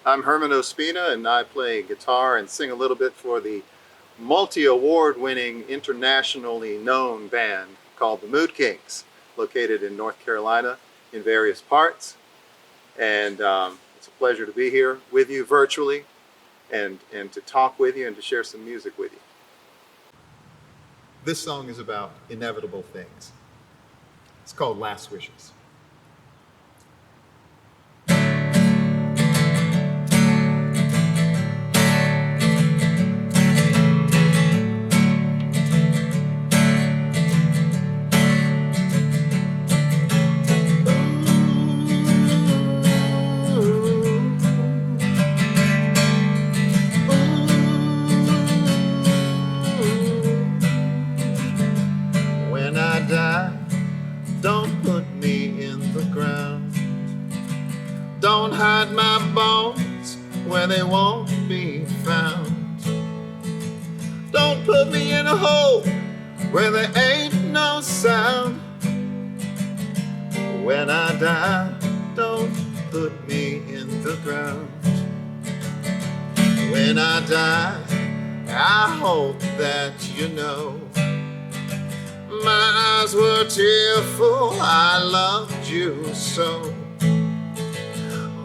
I'm Herman Ospina, and I play guitar and sing a little bit for the multi-award-winning, internationally known band called the Mood Kings, located in North Carolina in various parts. And it's a pleasure to be here with you virtually and to talk with you and to share some music with you. This song is about inevitable things. It's called Last Wishes. When I die, don't put me in the ground. Don't hide my bones where they won't be found. Don't put me in a hole where there ain't no sound. When I die, don't put me in the ground. When I die, I hope that you know my eyes were tearful, I loved you so.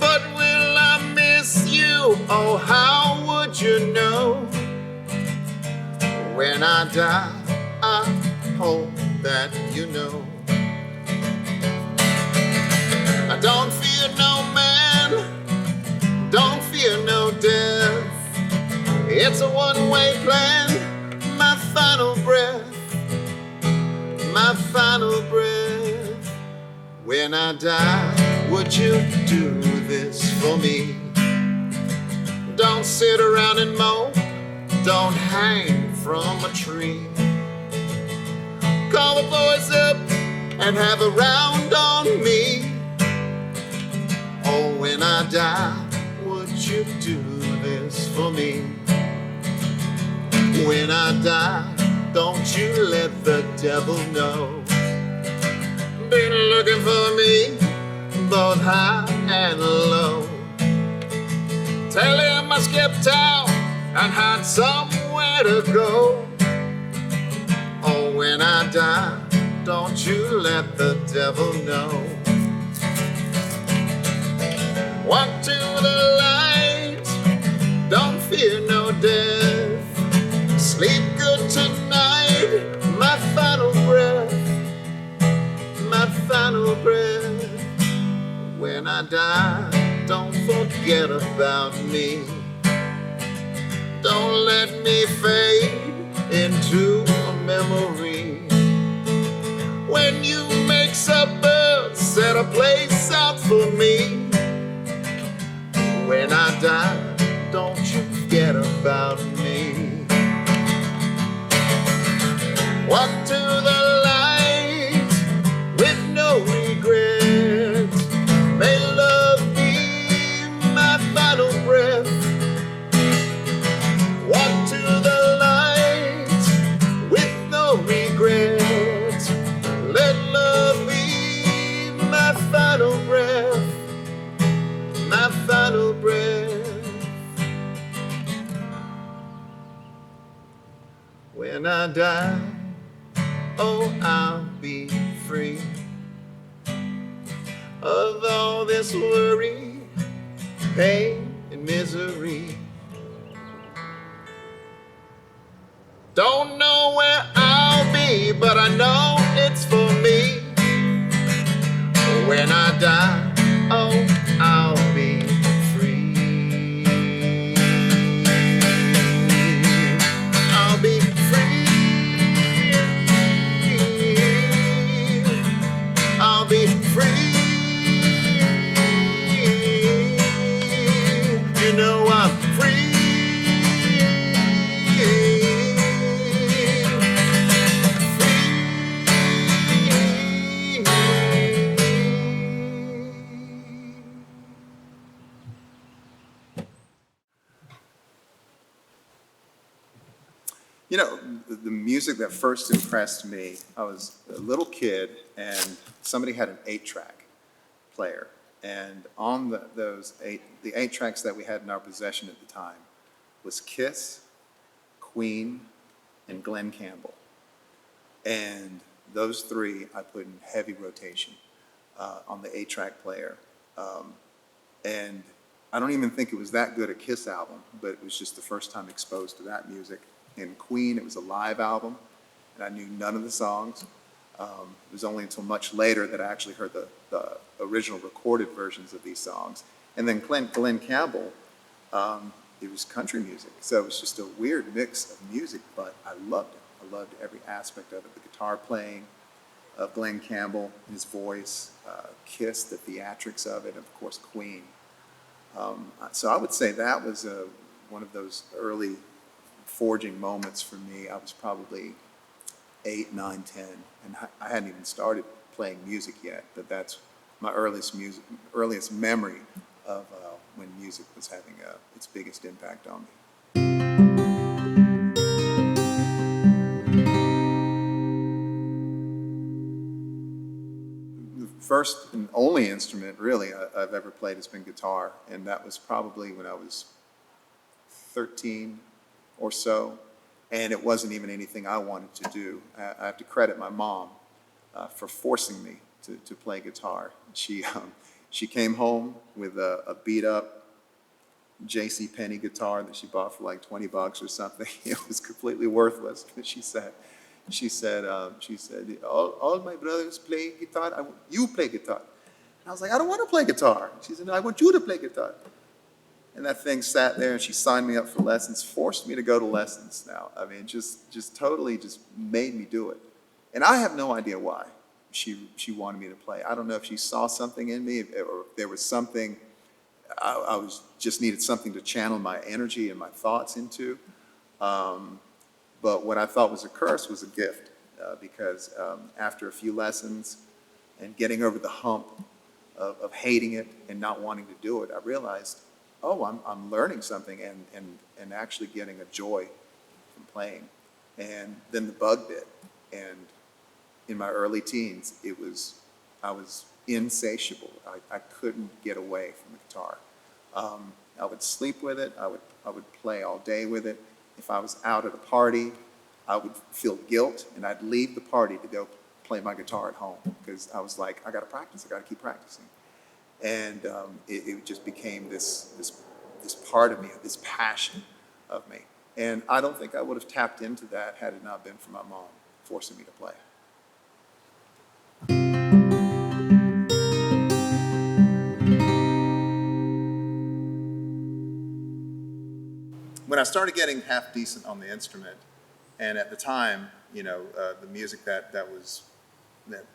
But will I miss you? Oh, how would you know? When I die, I hope that you know. I don't fear no man, don't fear no death. It's a one-way plan, my final breath. My final breath. When I die, would you do this for me? Don't sit around and mope, don't hang from a tree. Call the boys up and have a round on me. Oh, when I die, would you do this for me? When I die, don't you let the devil know. Been looking for me, both high and low. Tell him I skipped town and had somewhere to go. Oh, when I die, don't you let the devil know. Walk to the light, don't fear no death. Sleep good tonight, my final breath, my final breath. When I die, don't forget about me. Don't let me fade into a memory. When you make supper, set a place out for me. When I die, don't you forget about me. Walk to the light with no regret. May love be my final breath. Walk to the light with no regret. Let love be my final breath. My final breath. When I die, oh, I'll be free of all this worry, pain, and misery. Don't know where I'll be, but I know it's for me. When I die, oh, I'll be free. I'll be free. I'll be free. You know I'm free. You know, the music that first impressed me, I was a little kid and somebody had an 8-track player. And on the 8 tracks that we had in our possession at the time was Kiss, Queen, and Glenn Campbell. And those 3 I put in heavy rotation on the 8-track player. And I don't even think it was that good a Kiss album, but it was just the first time exposed to that music. And Queen, it was a live album, and I knew none of the songs. It was only until much later that I actually heard the original recorded versions of these songs. And then Glenn Campbell, it was country music. So it was just a weird mix of music, but I loved it. I loved every aspect of it. The guitar playing of Glenn Campbell, his voice, Kiss, the theatrics of it, and of course Queen. So I would say that was one of those early forging moments for me. I was probably 8, 9, 10, and I hadn't even started playing music yet, but that's my earliest memory of when music was having its biggest impact on me. The first and only instrument, really, I've ever played has been guitar, and that was probably when I was 13 or so, and it wasn't even anything I wanted to do. I have to credit my mom for forcing me to play guitar. She came home with a beat-up J.C. Penney guitar that she bought for like $20 or something. It was completely worthless. She said, all my brothers play guitar. You play guitar. And I was like, I don't want to play guitar. She said, no, I want you to play guitar. And that thing sat there, and she signed me up for lessons, forced me to go to lessons now. I mean, just totally just made me do it. And I have no idea why she wanted me to play. I don't know if she saw something in me, or if there was something, I just needed something to channel my energy and my thoughts into. But what I thought was a curse was a gift, because after a few lessons and getting over the hump of hating it and not wanting to do it, I realized, oh, I'm learning something and actually getting a joy from playing. And then the bug bit. And in my early teens, I was insatiable. I couldn't get away from the guitar. I would sleep with it. I would play all day with it. If I was out at a party, I would feel guilt, and I'd leave the party to go play my guitar at home, because I was like, I got to practice. I got to keep practicing. And it just became this part of me, this passion of me. And I don't think I would have tapped into that had it not been for my mom forcing me to play. When I started getting half decent on the instrument, and at the time, the music that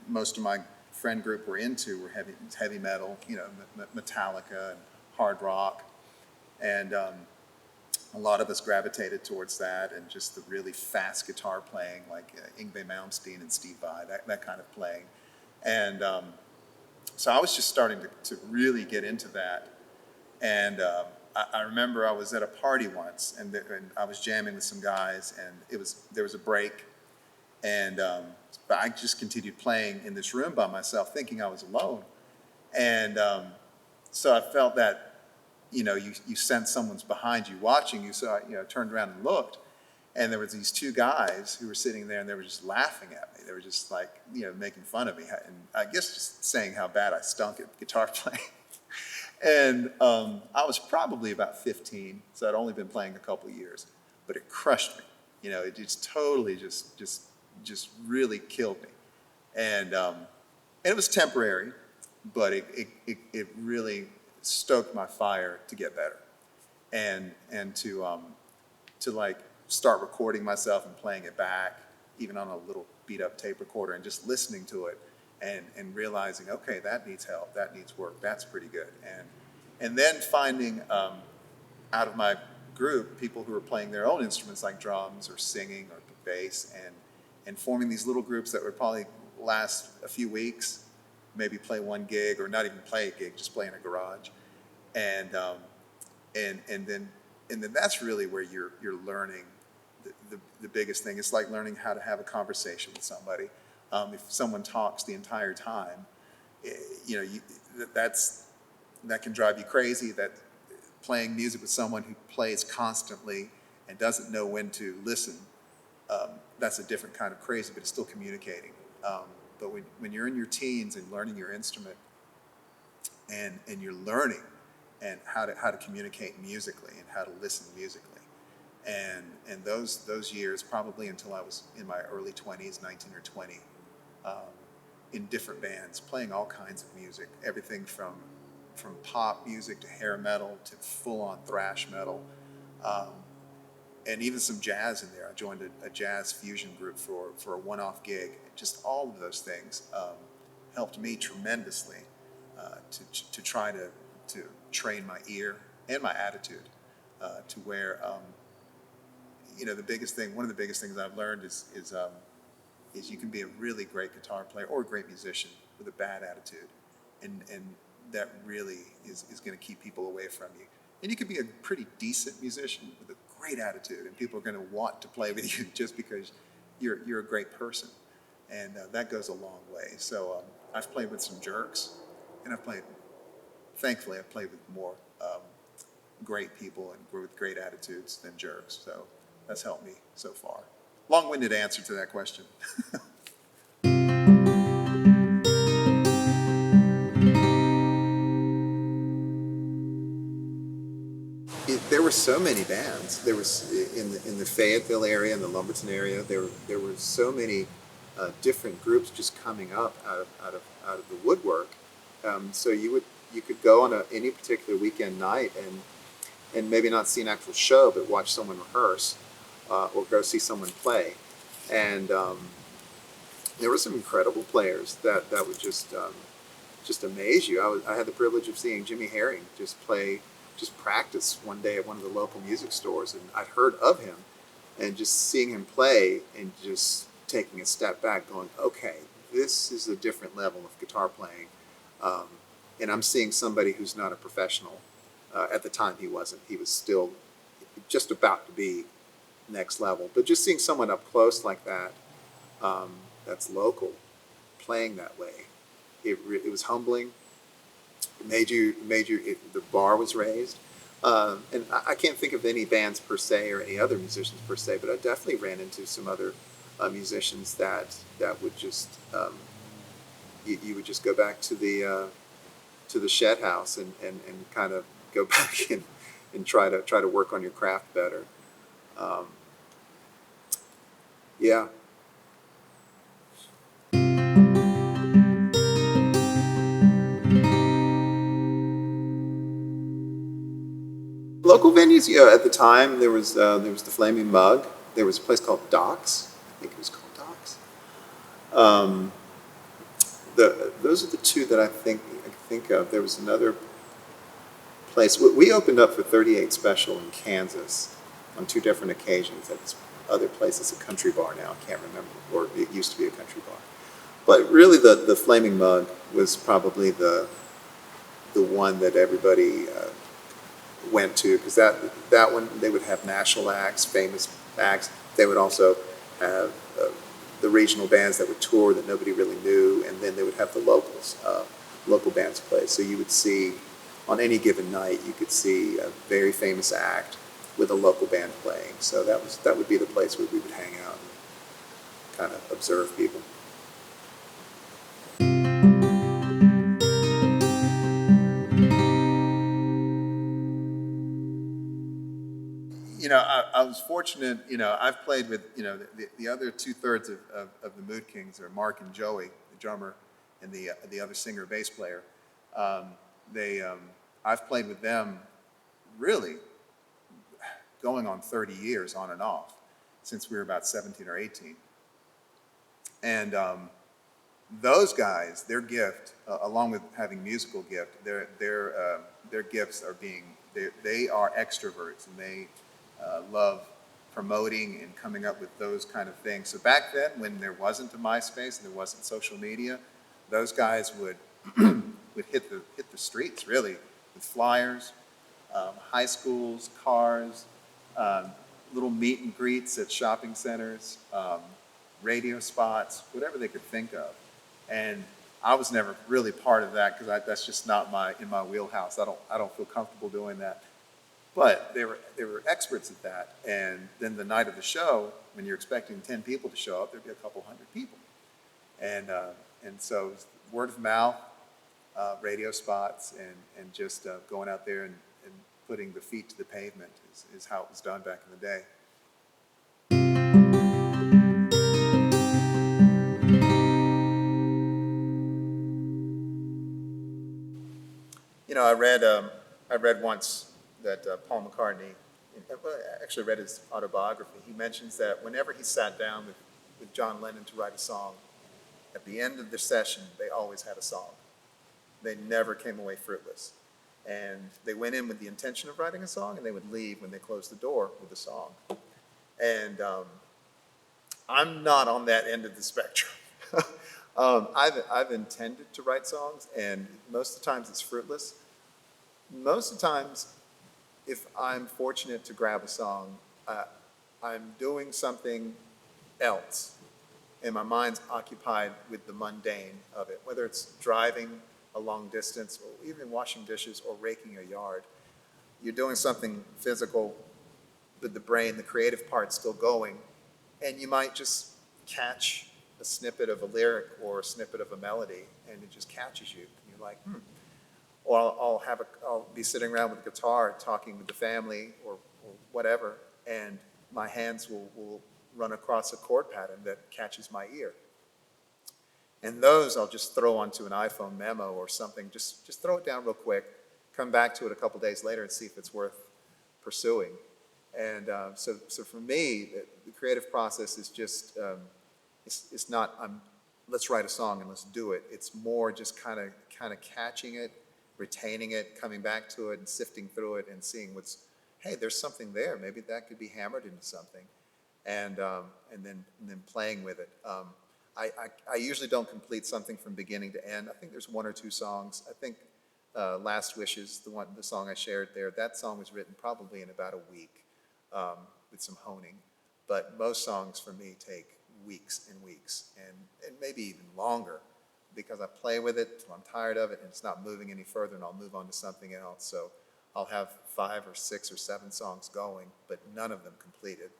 most of my friend group were into were heavy metal, Metallica and hard rock, and a lot of us gravitated towards that, and just the really fast guitar playing, like Yngwie Malmsteen and Steve Vai, that kind of playing. And so I was just starting to really get into that. And I remember I was at a party once, and I was jamming with some guys, and there was a break, and but I just continued playing in this room by myself, thinking I was alone. And so I felt that, you sense someone's behind you watching you. So I turned around and looked, and there was these 2 guys who were sitting there, and they were just laughing at me. They were just like, making fun of me, and I guess just saying how bad I stunk at guitar playing. And I was probably about 15, so I'd only been playing a couple of years, but it crushed me. It just totally just really killed me. And it was temporary, but it really stoked my fire to get better, and to like start recording myself and playing it back, even on a little beat up tape recorder, and just listening to it and realizing, okay, that needs help, that needs work, that's pretty good. And then finding out of my group people who were playing their own instruments, like drums or singing or bass, and forming these little groups that would probably last a few weeks, maybe play 1 gig, or not even play a gig, just play in a garage. And then that's really where you're learning the biggest thing. It's like learning how to have a conversation with somebody. If someone talks the entire time, that's that can drive you crazy, that playing music with someone who plays constantly and doesn't know when to listen, that's a different kind of crazy, but it's still communicating. But when you're in your teens and learning your instrument, and you're learning and how to communicate musically and how to listen musically, and those years, probably until I was in my early 20s, 19 or 20, um, in different bands, playing all kinds of music, everything from pop music to hair metal to full-on thrash metal, um, and even some jazz in there. I joined a jazz fusion group for a one-off gig. Just all of those things helped me tremendously to try to train my ear and my attitude to where the biggest thing, one of the biggest things I've learned is you can be a really great guitar player or a great musician with a bad attitude, and that really is going to keep people away from you. And you could be a pretty decent musician with a great attitude, and people are going to want to play with you just because you're a great person, and that goes a long way. So I've played with some jerks, and thankfully, I've played with more great people and with great attitudes than jerks. So that's helped me so far. Long-winded answer to that question. There were so many bands. There was in the Fayetteville area, in the Lumberton area. There were so many different groups just coming up out of the woodwork. So you could go on any particular weekend night and maybe not see an actual show, but watch someone rehearse or go see someone play. And there were some incredible players that would just amaze you. I had the privilege of seeing Jimmy Herring just practice one day at one of the local music stores, and I'd heard of him, and just seeing him play and just taking a step back, going, okay, this is a different level of guitar playing, and I'm seeing somebody who's not a professional. At the time, he wasn't. He was still just about to be next level. But just seeing someone up close like that, that's local, playing that way, it was humbling. The bar was raised. And I can't think of any bands per se or any other musicians per se, but I definitely ran into some other musicians that would just, you would just go back to the shed house and kind of go back and try to work on your craft better. Yeah. Local venues, yeah. At the time, there was the Flaming Mug. There was a place called Doc's. I think it was called Doc's. Those are the two that I think of. There was another place. We opened up for 38 Special in Kansas on two different occasions. At this other place, it's a country bar now. I can't remember, or it used to be a country bar. But really, the Flaming Mug was probably the one that everybody went to, because that one, they would have national acts, famous acts. They would also have the regional bands that would tour that nobody really knew, and then they would have the local bands play. So you would see, on any given night, you could see a very famous act with a local band playing. So that would be the place where we would hang out and kind of observe people. I was fortunate. I've played with, the other 2/3 of the Mood Kings are Mark and Joey, the drummer, and the other singer bass player. I've played with them really going on 30 years on and off since we were about 17 or 18. And those guys, their gift, along with having musical gift, their gifts are they are extroverts, and they love promoting and coming up with those kind of things. So back then, when there wasn't a MySpace and there wasn't social media, those guys would would hit the streets really with flyers, high schools, cars, little meet and greets at shopping centers, radio spots, whatever they could think of. And I was never really part of that because that's just not in my wheelhouse. I don't feel comfortable doing that. But they were experts at that. And then the night of the show, when you're expecting 10 people to show up, there'd be a couple hundred people. And so word of mouth, radio spots, and just going out there and putting the feet to the pavement is how it was done back in the day. You know, I read once that Paul McCartney, well, I actually read his autobiography. He mentions that whenever he sat down with John Lennon to write a song, at the end of the session, they always had a song. They never came away fruitless. And they went in with the intention of writing a song, and they would leave when they closed the door with a song. And I'm not on that end of the spectrum. I've intended to write songs, and most of the times it's fruitless. Most of the times, if I'm fortunate to grab a song, I'm doing something else, and my mind's occupied with the mundane of it, whether it's driving a long distance, or even washing dishes, or raking a yard. You're doing something physical with the brain, the creative part still going, and you might just catch a snippet of a lyric or a snippet of a melody, and it just catches you. And you're like, Or I'll be sitting around with a guitar talking with the family or whatever, and my hands will run across a chord pattern that catches my ear. And those I'll just throw onto an iPhone memo or something, just throw it down real quick, come back to it a couple days later and see if it's worth pursuing. And so for me, the creative process is just, it's not, let's write a song and let's do it. It's more just kind of catching it, retaining it, coming back to it and sifting through it and seeing hey, there's something there. Maybe that could be hammered into something. And then playing with it. I usually don't complete something from beginning to end. I think there's one or two songs. I think Last Wishes, the song I shared there, that song was written probably in about a week with some honing. But most songs for me take weeks and weeks and maybe even longer because I play with it till I'm tired of it and it's not moving any further and I'll move on to something else. So I'll have 5 or 6 or 7 songs going, but none of them completed.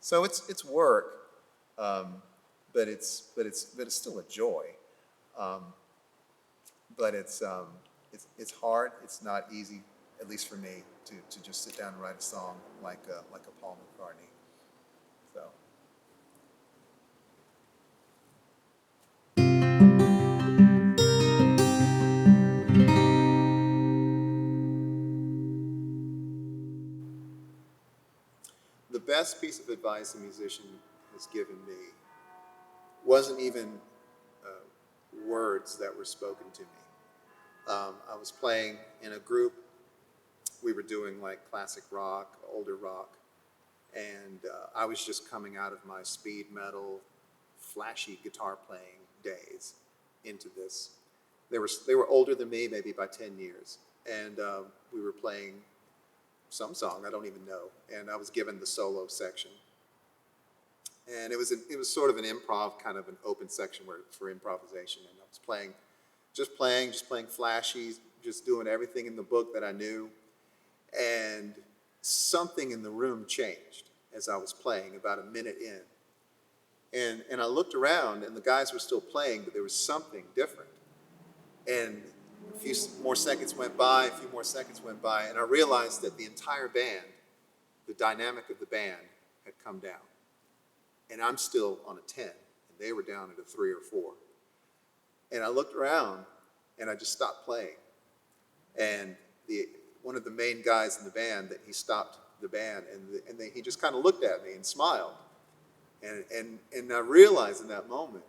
So it's work, but it's still a joy. But it's hard. It's not easy, at least for me, to just sit down and write a song like a Paul McCartney. So. The best piece of advice a musician has given me wasn't even words that were spoken to me. I was playing in a group. We were doing like classic rock, older rock, and I was just coming out of my speed metal, flashy guitar playing days into this. They were older than me, maybe by 10 years, and we were playing some song I don't even know, and I was given the solo section. And it was sort of an improv, kind of an open section for improvisation, and I was just playing flashy, just doing everything in the book that I knew, and something in the room changed as I was playing about a minute in. And I looked around, and the guys were still playing, but there was something different. And a few more seconds went by, and I realized that the entire band, the dynamic of the band, had come down. And I'm still on a 10, and they were down at a 3 or 4. And I looked around, and I just stopped playing. And one of the main guys in the band, that he stopped the band, and he just kind of looked at me and smiled. And I realized in that moment,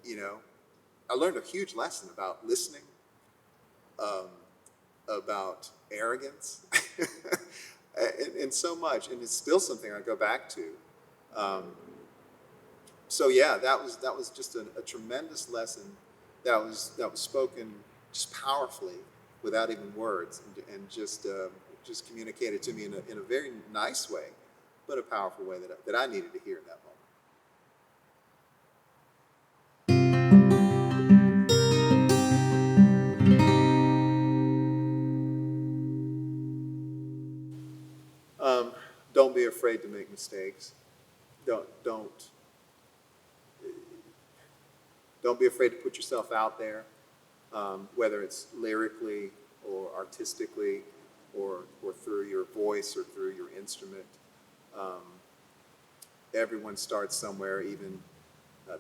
I learned a huge lesson about listening, about arrogance, and so much. And it's still something I go back to. So yeah, that was just a tremendous lesson that was spoken just powerfully without even words, and just communicated to me in a very nice way, but a powerful way that I needed to hear in that moment. afraid to make mistakes. Don't be afraid to put yourself out there, whether it's lyrically or artistically or through your voice or through your instrument. Everyone starts somewhere, even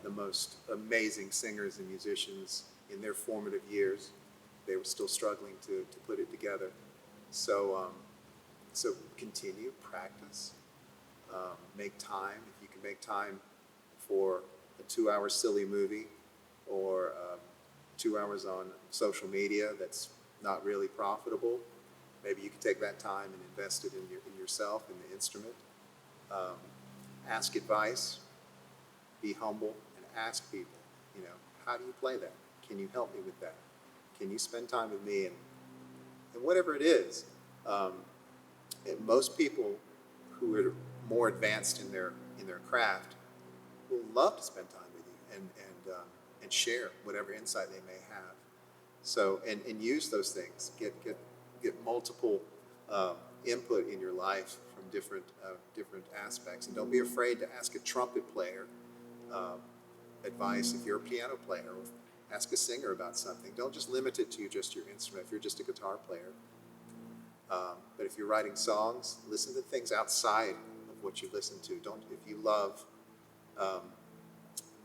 the most amazing singers and musicians in their formative years. They were still struggling to put it together. So, so continue, practice, make time. If you can make time for a 2-hour silly movie or 2 hours on social media that's not really profitable, maybe you can take that time and invest it in yourself, in the instrument. Ask advice, be humble, and ask people, how do you play that? Can you help me with that? Can you spend time with me? And whatever it is, and most people who are more advanced in their craft will love to spend time with you and share whatever insight they may have. So and use those things. Get multiple input in your life from different aspects, and don't be afraid to ask a trumpet player advice if you're a piano player, or ask a singer about something. Don't just limit it to just your instrument if you're just a guitar player. But if you're writing songs, listen to things outside of what you listen to. If you love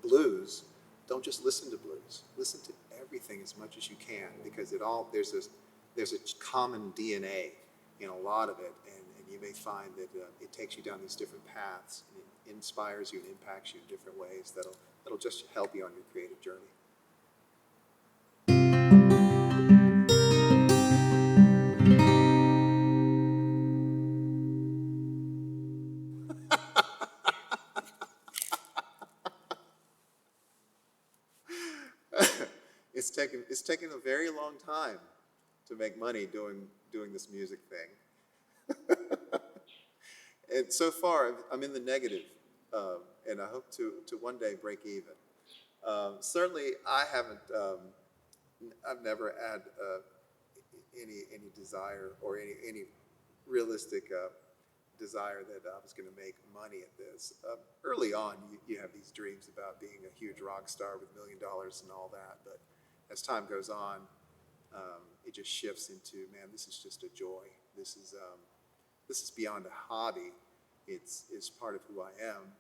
blues, don't just listen to blues. Listen to everything as much as you can, because there's a common DNA in a lot of it, and you may find that it takes you down these different paths, and it inspires you and impacts you in different ways that'll just help you on your creative journey. It's taken a very long time to make money doing this music thing. And so far, I'm in the negative, and I hope to one day break even. Certainly, I've never had any desire or any realistic desire that I was going to make money at this. Early on, you have these dreams about being a huge rock star with $1 million and all that, but as time goes on, it just shifts into, man, this is just a joy. This is beyond a hobby. It's part of who I am.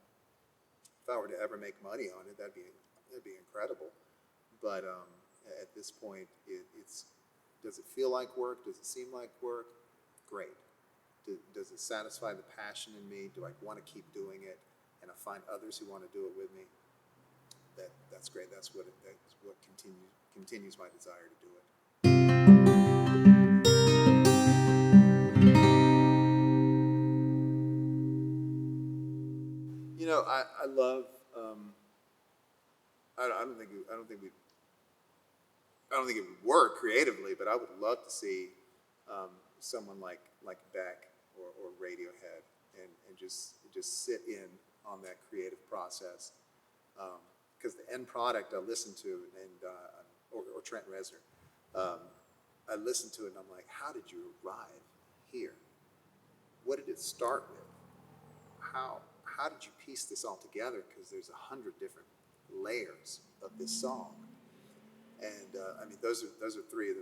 If I were to ever make money on it, that'd be incredible. But at this point, does it feel like work? Does it seem like work? Great. Does it satisfy the passion in me? Do I want to keep doing it? And I find others who want to do it with me? That's great. That's what continues my desire to do it. I love. I don't think it would work creatively, but I would love to see someone like Beck or Radiohead and just sit in on that creative process, because the end product I listen to or Trent Reznor, I listen to it and I'm like, how did you arrive here? What did it start with? How did you piece this all together? Because there's 100 different layers of this song, and those are three of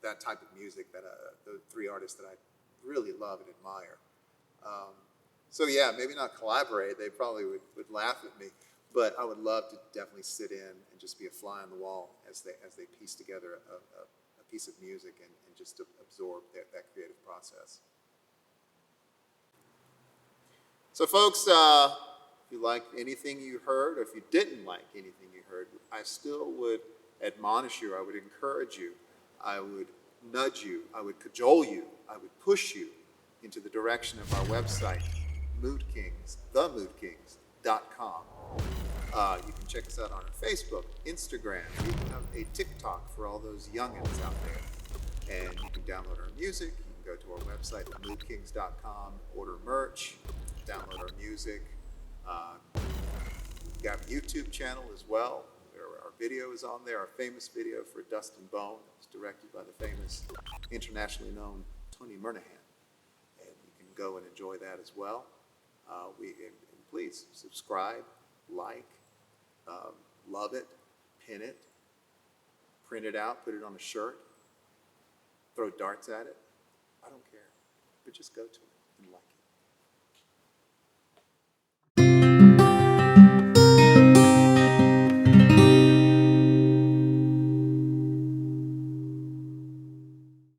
that type of music that the three artists that I really love and admire. So yeah, maybe not collaborate. They probably would laugh at me, but I would love to definitely sit in and just be a fly on the wall as they piece together a piece of music and just to absorb that creative process. So folks, if you liked anything you heard, or if you didn't like anything you heard, I still would admonish you, I would encourage you, I would nudge you, I would cajole you, I would push you into the direction of our website, themoodkings.com. You can check us out on our Facebook, Instagram, we even have a TikTok for all those youngins out there. And you can download our music, you can go to our website, themoodkings.com, order merch, download our music. We have a YouTube channel as well. Our video is on there, our famous video for Dust and Bone. It was directed by the famous, internationally known Tony Murnahan. And you can go and enjoy that as well. And please subscribe, like, love it, pin it, print it out, put it on a shirt, throw darts at it. I don't care, but just go to it and like it.